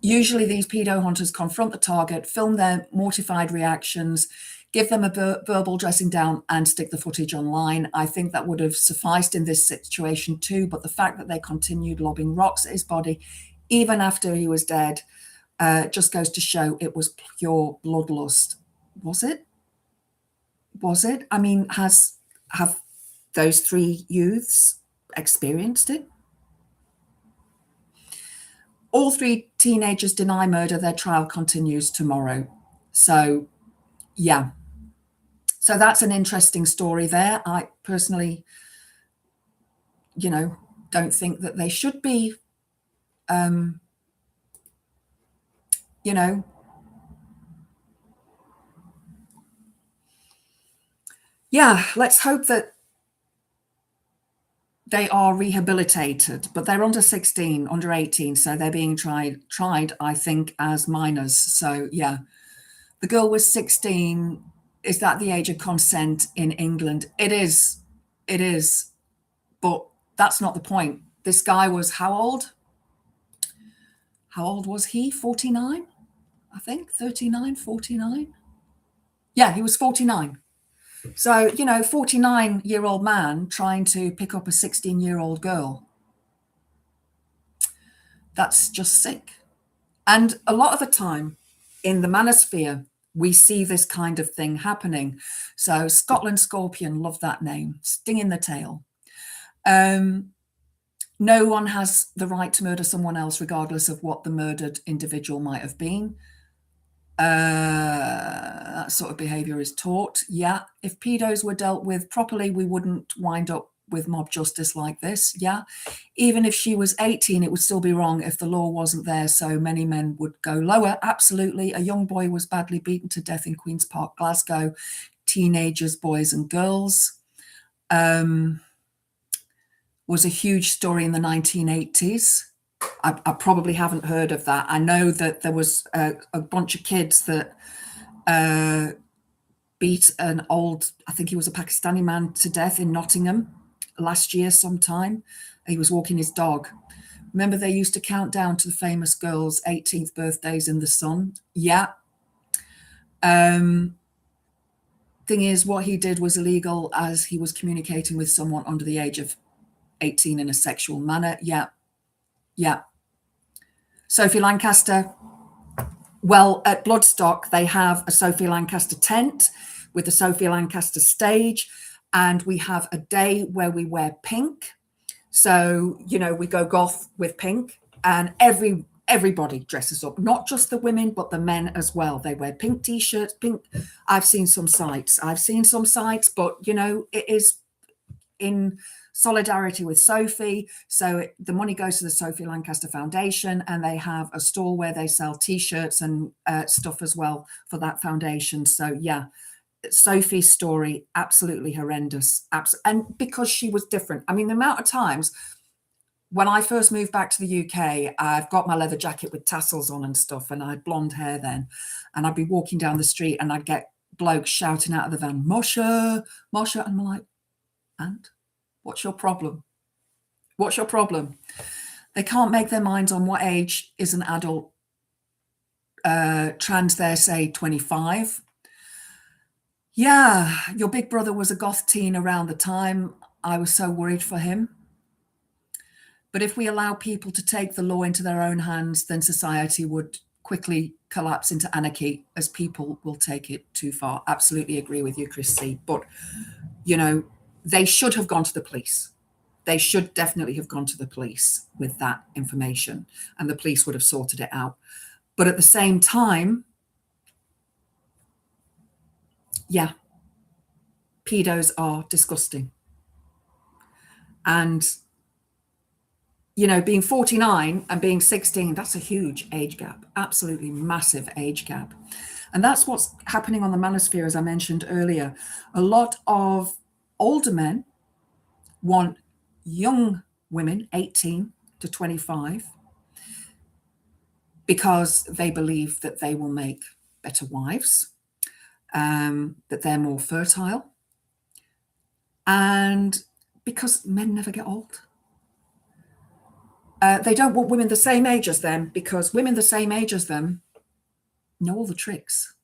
Usually these pedo hunters confront the target, film their mortified reactions, give them a verbal dressing down, and stick the footage online. I think that would have sufficed in this situation too, but the fact that they continued lobbing rocks at his body, even after he was dead, just goes to show it was pure bloodlust. Was it? Was it? I mean, have those 3 youths experienced it? All 3 teenagers deny murder. Their trial continues tomorrow. So, yeah. So that's an interesting story there. I personally, don't think that they should be, yeah, let's hope that they are rehabilitated, but they're under 16, under 18, so they're being tried, I think, as minors. So, yeah. The girl was 16. Is that the age of consent in England? It is. It is. But that's not the point. This guy was how old? How old was he? 49, I think. 39, 49. Yeah, he was 49. So, 49-year-old man trying to pick up a 16-year-old girl. That's just sick. And a lot of the time in the manosphere, we see this kind of thing happening. So Scotland Scorpion, love that name, sting in the tail. No one has the right to murder someone else, regardless of what the murdered individual might have been. That sort of behavior is taught. Yeah, if pedos were dealt with properly, we wouldn't wind up with mob justice like this. Yeah, even if she was 18, it would still be wrong if the law wasn't there, so many men would go lower. Absolutely. A young boy was badly beaten to death in Queen's Park, Glasgow. Teenagers, boys and girls. Was a huge story in the 1980s. I probably haven't heard of that. I know that there was a bunch of kids that beat an old, I think he was a Pakistani man, to death in Nottingham last year sometime. He was walking his dog. Remember, they used to count down to the famous girl's 18th birthdays in the sun. Yeah. Thing is, what he did was illegal, as he was communicating with someone under the age of 18 in a sexual manner. Yeah. Yeah. Sophie Lancaster. Well, at Bloodstock, they have a Sophie Lancaster tent with the Sophie Lancaster stage. And we have a day where we wear pink. So, we go goth with pink, and everybody dresses up, not just the women, but the men as well. They wear pink t-shirts, pink. I've seen some sites, but, it is in solidarity with Sophie. So the money goes to the Sophie Lancaster Foundation, and they have a stall where they sell t-shirts and stuff as well for that foundation. So, yeah. Sophie's story, absolutely horrendous. And because she was different. I mean, the amount of times when I first moved back to the UK, I've got my leather jacket with tassels on and stuff, and I had blonde hair then. And I'd be walking down the street and I'd get blokes shouting out of the van, Moshe, Moshe. And I'm like, and what's your problem? What's your problem? They can't make their minds on what age is an adult. Trans, they're, say, 25. Yeah, your big brother was a goth teen around the time. I was so worried for him. But if we allow people to take the law into their own hands, then society would quickly collapse into anarchy, as people will take it too far. Absolutely agree with you, Chris C. But, they should have gone to the police. They should definitely have gone to the police with that information, and the police would have sorted it out. But at the same time, yeah, pedos are disgusting. And, being 49 and being 16, that's a huge age gap, absolutely massive age gap. And that's what's happening on the manosphere, as I mentioned earlier. A lot of older men want young women, 18 to 25. because they believe that they will make better wives, that they're more fertile, and because men never get old. They don't want women the same age as them because women the same age as them know all the tricks,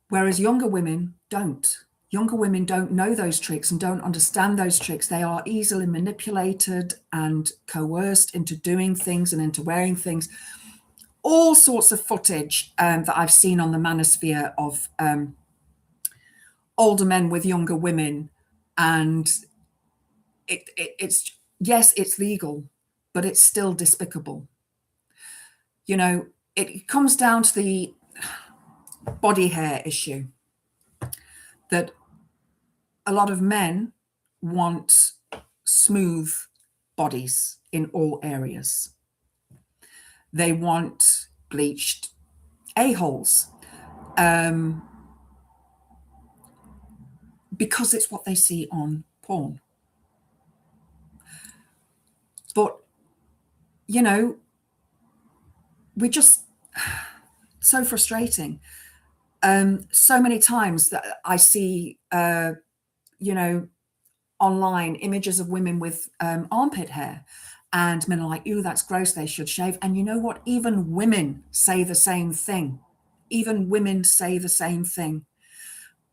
whereas younger women don't. Younger women don't know those tricks and don't understand those tricks. They are easily manipulated and coerced into doing things and into wearing things. All sorts of footage that I've seen on the manosphere of older men with younger women, and it's yes, it's legal, but it's still despicable. You know, it comes down to the body hair issue, that a lot of men want smooth bodies in all areas. They want bleached a-holes because it's what they see on porn. But, you know, we're just so frustrating. So many times that I see, you know, online images of women with armpit hair, and men are like, ew, that's gross, they should shave. And you know what? Even women say the same thing. Even women say the same thing.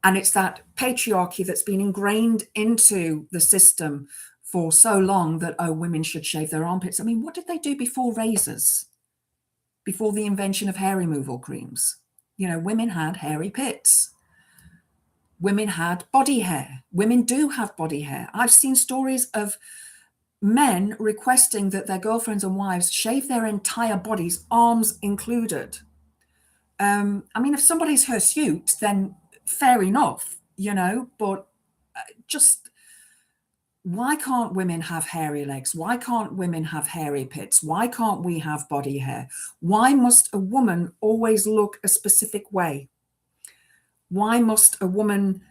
And it's that patriarchy that's been ingrained into the system for so long that, oh, women should shave their armpits. I mean, what did they do before razors? Before the invention of hair removal creams? You know, women had hairy pits. Women had body hair. Women do have body hair. I've seen stories of men requesting that their girlfriends and wives shave their entire bodies, arms included. I mean, if somebody's hirsute, then fair enough, you know, but just why can't women have hairy legs? Why can't women have hairy pits? Why can't we have body hair? Why must a woman always look a specific way? Why must a woman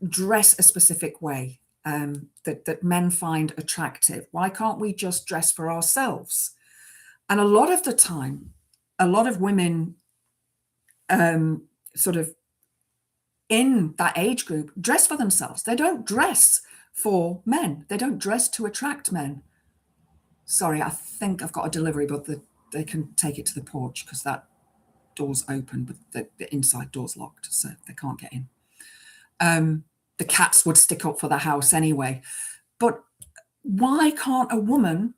dress a specific way that men find attractive? Why can't we just dress for ourselves? And a lot of the time, a lot of women sort of in that age group dress for themselves. They don't dress for men. They don't dress to attract men. Sorry, I think I've got a delivery, but they can take it to the porch because that door's open, but the inside door's locked, so they can't get in. The cats would stick up for the house anyway. But why can't a woman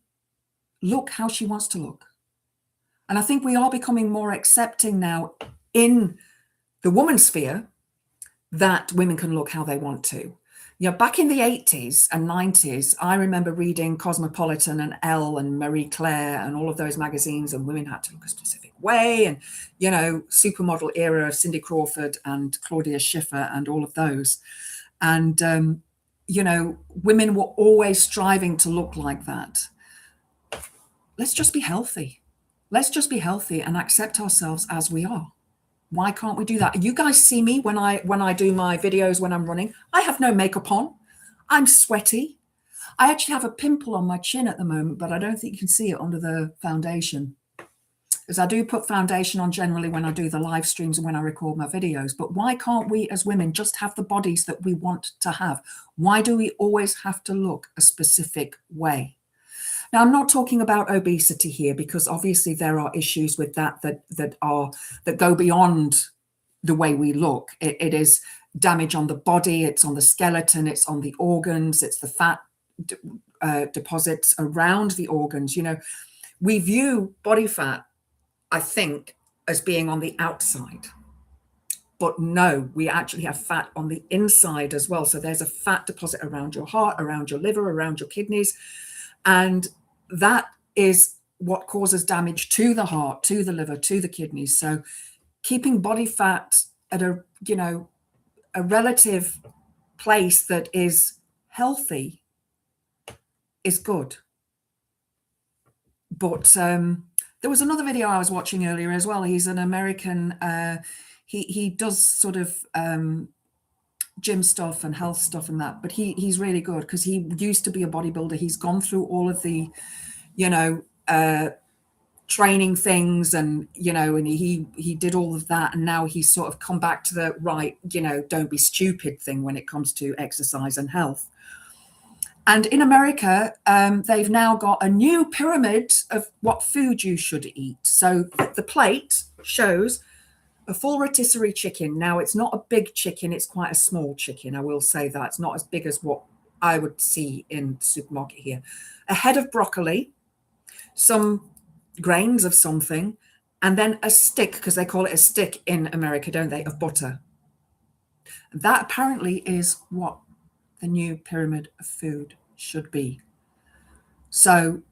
look how she wants to look? And I think we are becoming more accepting now in the woman sphere that women can look how they want to. You know, back in the 80s and 90s, I remember reading Cosmopolitan and Elle and Marie Claire and all of those magazines, and women had to look a specific way. And, you know, supermodel era of Cindy Crawford and Claudia Schiffer and all of those. And, you know, women were always striving to look like that. Let's just be healthy. Let's just be healthy and accept ourselves as we are. Why can't we do that? You guys see me when I do my videos when I'm running. I have no makeup on. I'm sweaty. I actually have a pimple on my chin at the moment, but I don't think you can see it under the foundation, because I do put foundation on generally when I do the live streams and when I record my videos. But why can't we as women just have the bodies that we want to have? Why do we always have to look a specific way? Now, I'm not talking about obesity here, because obviously there are issues with that go beyond the way we look. It is damage on the body, it's on the skeleton, it's on the organs, it's the fat deposits around the organs. You know, we view body fat, I think, as being on the outside. But no, we actually have fat on the inside as well. So there's a fat deposit around your heart, around your liver, around your kidneys. And that is what causes damage to the heart, to the liver, to the kidneys. So keeping body fat at a relative place that is healthy is good. But there was another video I was watching earlier as well. He's an American, he does sort of gym stuff and health stuff and that, but he's really good because he used to be a bodybuilder. He's gone through all of the, you know, training things, and and he did all of that, and now he's sort of come back to the right, don't be stupid thing when it comes to exercise and health. And in America, they've now got a new pyramid of what food you should eat. So the plate shows a full rotisserie chicken. Now, it's not a big chicken, it's quite a small chicken, I will say that. It's not as big as what I would see in the supermarket here. A head of broccoli, some grains of something, and then a stick, because they call it a stick in America, don't they, of butter. That apparently is what the new pyramid of food should be. So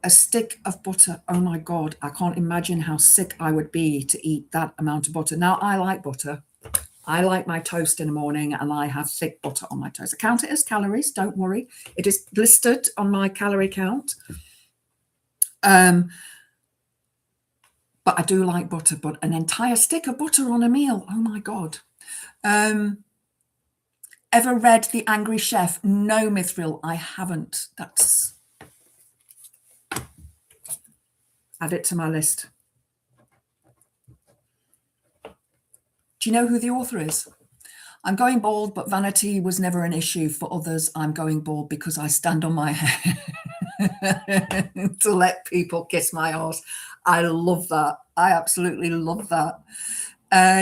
a stick of butter, oh my God, I can't imagine how sick I would be to eat that amount of butter. Now, I like butter. I like my toast in the morning, and I have thick butter on my toast. I count it as calories, don't worry. It is listed on my calorie count. But I do like butter, but an entire stick of butter on a meal, oh my God. Ever read The Angry Chef? No, Mithril, I haven't. That's... add it to my list. Do you know who the author is? I'm going bald, but vanity was never an issue for others. I'm going bald because I stand on my head to let people kiss my arse. I love that. I absolutely love that.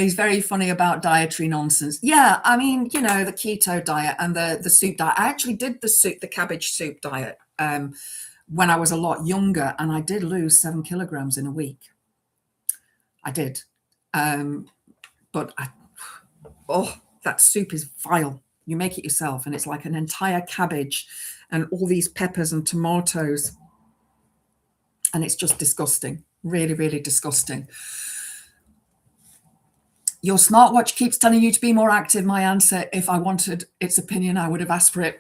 He's very funny about dietary nonsense. Yeah, I mean, the keto diet and the soup diet. I actually did the cabbage soup diet when I was a lot younger, and I did lose 7 kilograms in a week. I did. But that soup is vile. You make it yourself, and it's like an entire cabbage and all these peppers and tomatoes, and it's just disgusting. Really, really disgusting. Your smartwatch keeps telling you to be more active. My answer, if I wanted its opinion, I would have asked for it.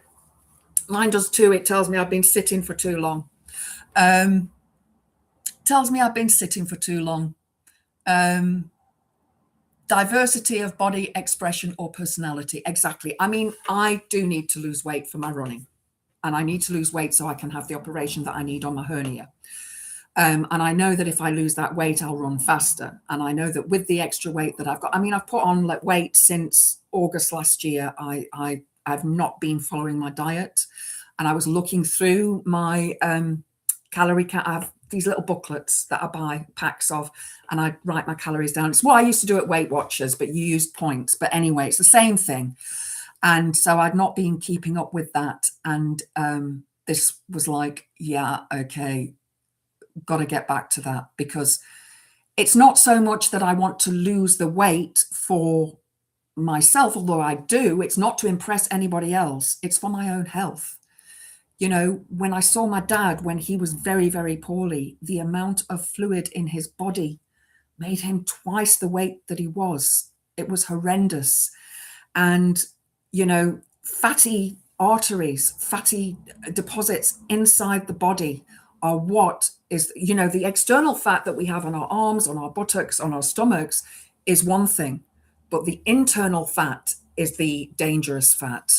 Mine does too. It tells me I've been sitting for too long. Diversity of body expression or personality. Exactly. I mean, I do need to lose weight for my running, and I need to lose weight so I can have the operation that I need on my hernia. And I know that if I lose that weight, I'll run faster. And I know that with the extra weight that I've got, I mean, I've put on weight since August last year. I've not been following my diet. And I was looking through my calorie count. I have these little booklets that I buy packs of, and I write my calories down. It's what I used to do at Weight Watchers, but you used points. But anyway, it's the same thing. And so I'd not been keeping up with that. And this was like, yeah, okay, got to get back to that, because it's not so much that I want to lose the weight for myself, although I do. It's not to impress anybody else. It's for my own health. When I saw my dad, when he was very, very poorly, the amount of fluid in his body made him twice the weight that he was. It was horrendous. And, fatty arteries, fatty deposits inside the body are what is, the external fat that we have on our arms, on our buttocks, on our stomachs is one thing, but the internal fat is the dangerous fat.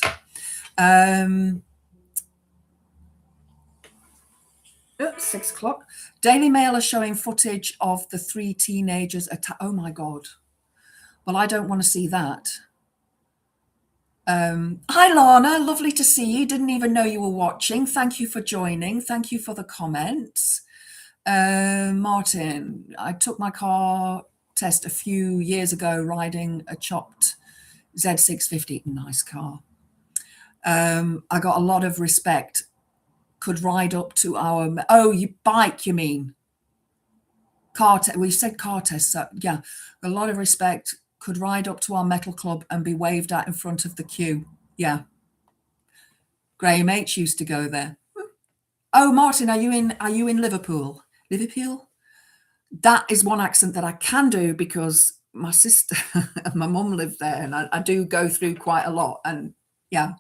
6 o'clock. Daily Mail are showing footage of the 3 teenagers oh my God. Well, I don't want to see that. Hi, Lana. Lovely to see you. Didn't even know you were watching. Thank you for joining. Thank you for the comments. Martin, I took my car test a few years ago riding a chopped Z650. Nice car. I got a lot of respect. Could ride up to our... Oh, you bike, you mean? Car test. We said car test. So, yeah, a lot of respect. Could ride up to our metal club and be waved at in front of the queue. Yeah. Graham H used to go there. Oh, Martin, are you in Liverpool? Liverpool? That is one accent that I can do because my sister and my mum lived there, and I do go through quite a lot. And yeah.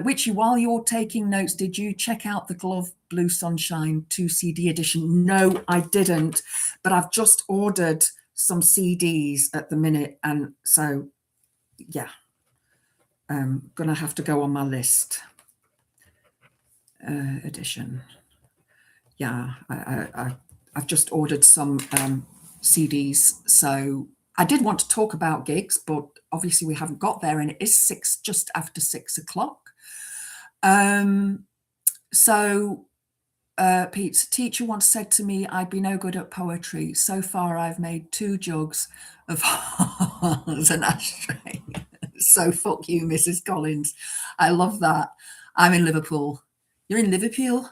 Witchy, while you're taking notes, did you check out the Glove Blue Sunshine 2 CD edition? No, I didn't, but I've just ordered some CDs at the minute, and so yeah, I'm gonna have to go on my list. Edition. Yeah, I've just ordered some CDs. So I did want to talk about gigs, but obviously we haven't got there, and it is just after 6 o'clock. So Pete's teacher once said to me, I'd be no good at poetry. So far, I've made 2 jugs of hearts and ashtray. So fuck you, Mrs. Collins. I love that. I'm in Liverpool. You're in Liverpool?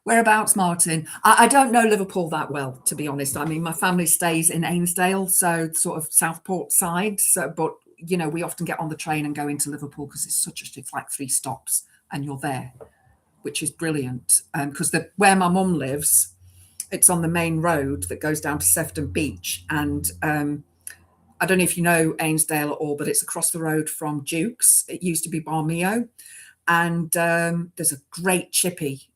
Whereabouts, Martin? I don't know Liverpool that well, to be honest. I mean, my family stays in Ainsdale, so sort of Southport side. So, but you know, we often get on the train and go into Liverpool because it's like 3 stops and you're there, which is brilliant. Because where my mum lives, it's on the main road that goes down to Sefton Beach, and I don't know if you know Ainsdale at all, but it's across the road from Duke's. It used to be Barmeo, and there's a great chippy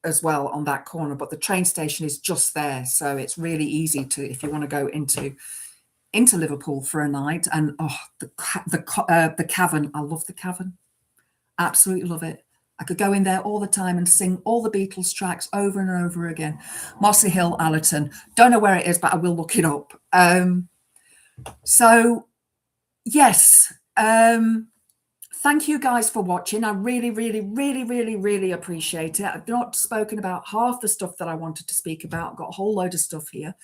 as well on that corner, but the train station is just there, so it's really easy to, if you want to go into Liverpool for a night. And the cavern, I love the cavern, absolutely love it. I could go in there all the time and sing all the Beatles tracks over and over again. Mossy Hill, Allerton, don't know where it is, but I will look it up. So yes, thank you guys for watching. I really, really, really, really, really appreciate it. I've not spoken about half the stuff that I wanted to speak about. I've got a whole load of stuff here.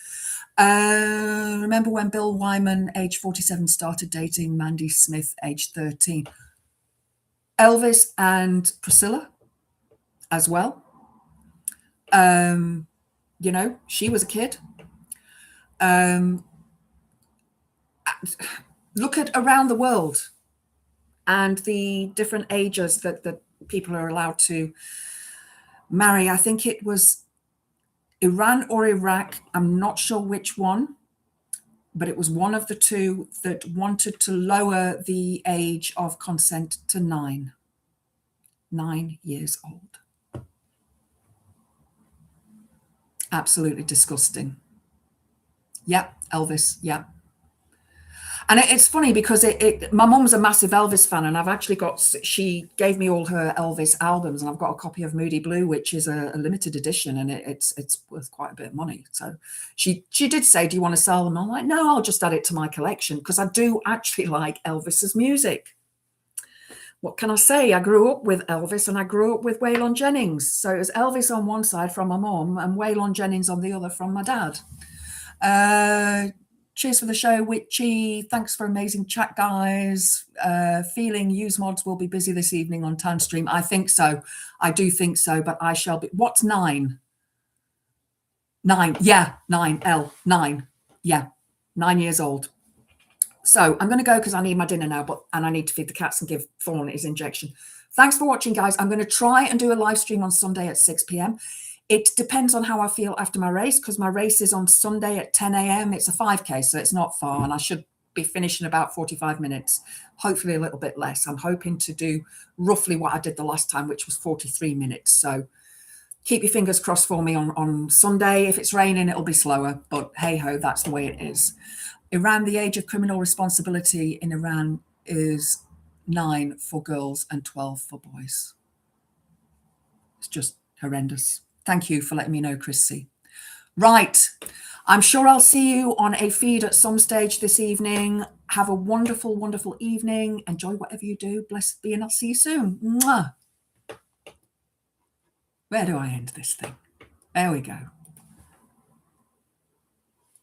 Remember when Bill Wyman, age 47, started dating Mandy Smith, age 13? Elvis and Priscilla as well. You know, she was a kid. Look at around the world and the different ages that people are allowed to marry. I think it was Iran or Iraq. I'm not sure which one, but it was one of the two that wanted to lower the age of consent to 9 years old. Absolutely disgusting. Yeah, Elvis, yeah. And it's funny because my mum's a massive Elvis fan, and I've actually she gave me all her Elvis albums, and I've got a copy of Moody Blue, which is a limited edition, and it's worth quite a bit of money. So she did say, do you want to sell them? I'm like, no, I'll just add it to my collection, because I do actually like Elvis's music. What can I say? I grew up with Elvis, and I grew up with Waylon Jennings. So it was Elvis on one side from my mum and Waylon Jennings on the other from my dad. Cheers for the show, Witchy. Thanks for amazing chat, guys. Feeling use mods will be busy this evening on Time Stream. I think so. I do think so, but I shall be. What's 9? 9. Yeah, 9. L. 9. Yeah, 9 years old. So I'm going to go because I need my dinner now, and I need to feed the cats and give Thorn his injection. Thanks for watching, guys. I'm going to try and do a live stream on Sunday at 6 p.m. It depends on how I feel after my race, because my race is on Sunday at 10 a.m. It's a 5K, so it's not far, and I should be finishing in about 45 minutes, hopefully a little bit less. I'm hoping to do roughly what I did the last time, which was 43 minutes. So keep your fingers crossed for me on Sunday. If it's raining, it'll be slower, but hey-ho, that's the way it is. Iran, the age of criminal responsibility in Iran is 9 for girls and 12 for boys. It's just horrendous. Thank you for letting me know, Chrissy. Right. I'm sure I'll see you on a feed at some stage this evening. Have a wonderful, wonderful evening. Enjoy whatever you do. Blessed be, and I'll see you soon. Mwah. Where do I end this thing? There we go.